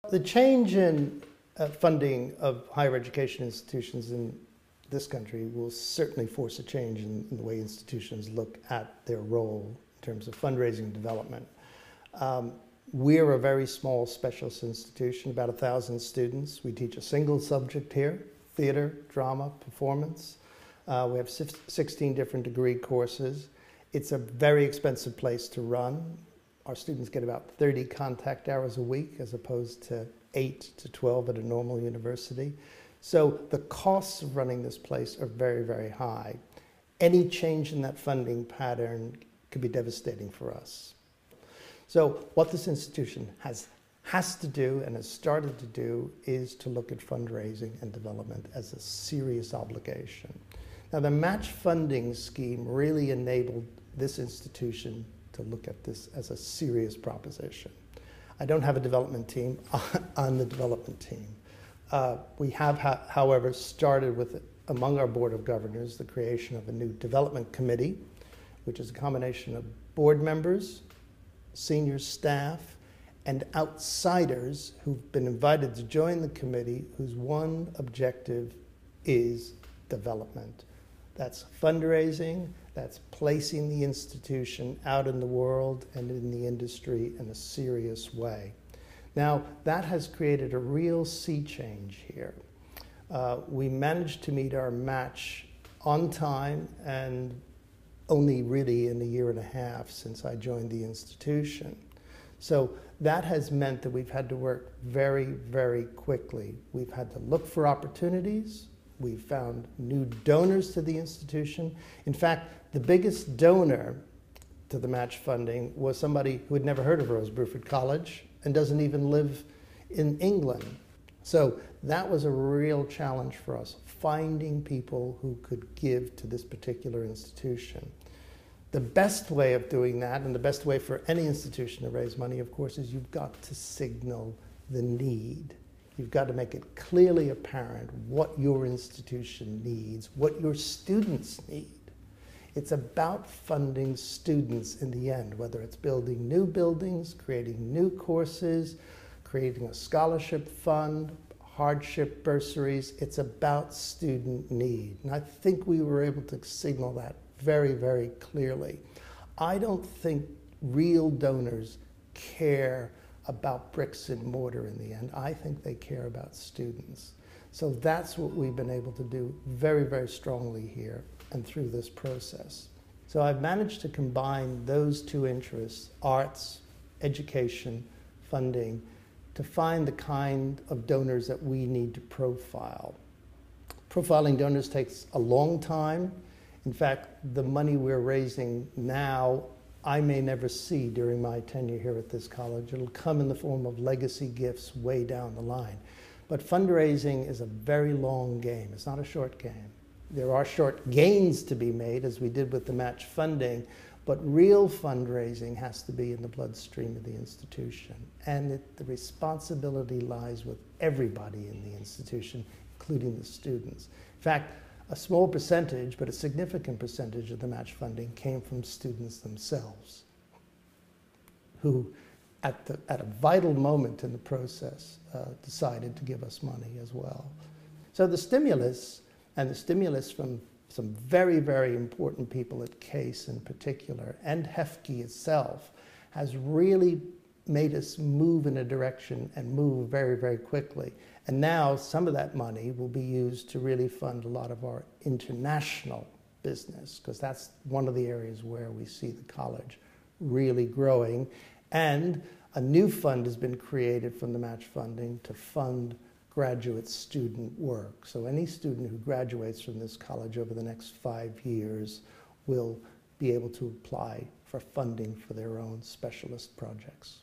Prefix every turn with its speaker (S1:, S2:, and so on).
S1: The change in funding of higher education institutions in this country will certainly force a change in the way institutions look at their role in terms of fundraising and development. We're a very small specialist institution, about 1,000 students. We teach a single subject here, theater, drama, performance. We have 16 different degree courses. It's a very expensive place to run. Our students get about 30 contact hours a week as opposed to 8 to 12 at a normal university. So the costs of running this place are very, very high. Any change in that funding pattern could be devastating for us. So what this institution has to do and has started to do is to look at fundraising and development as a serious obligation. Now, the match funding scheme really enabled this institution to look at this as a serious proposition. I don't have a development team on the development team. We have, however, started with, among our Board of Governors, the creation of a new development committee, which is a combination of board members, senior staff, and outsiders who've been invited to join the committee whose one objective is development. That's fundraising, that's placing the institution out in the world and in the industry in a serious way. Now, that has created a real sea change here. We managed to meet our match on time and only really in a year and a half since I joined the institution. So that has meant that we've had to work very, very quickly. We've had to look for opportunities. We've found new donors to the institution. In fact, the biggest donor to the match funding was somebody who had never heard of Bruford College and doesn't even live in England. So that was a real challenge for us, finding people who could give to this particular institution. The best way of doing that, and the best way for any institution to raise money, of course, is you've got to signal the need. You've got to make it clearly apparent what your institution needs, what your students need. It's about funding students in the end, whether it's building new buildings, creating new courses, creating a scholarship fund, hardship bursaries. It's about student need. And I think we were able to signal that very, very clearly. I don't think real donors care about bricks and mortar in the end. I think they care about students. So that's what we've been able to do very, very strongly here and through this process. So I've managed to combine those two interests, arts, education, funding, to find the kind of donors that we need to profile. Profiling donors takes a long time. In fact, the money we're raising now, I may never see during my tenure here at this college. It'll come in the form of legacy gifts way down the line. But fundraising is a very long game. It's not a short game. There are short gains to be made, as we did with the match funding, but real fundraising has to be in the bloodstream of the institution. And the responsibility lies with everybody in the institution, including the students. In fact, a small percentage, but a significant percentage of the match funding came from students themselves, who at a vital moment in the process decided to give us money as well. So the stimulus, and the stimulus from some very, very important people at CASE in particular, and HEFKE itself, has really made us move in a direction and move very, very quickly. And now some of that money will be used to really fund a lot of our international business, because that's one of the areas where we see the college really growing. And a new fund has been created from the match funding to fund graduate student work. So any student who graduates from this college over the next 5 years will be able to apply for funding for their own specialist projects.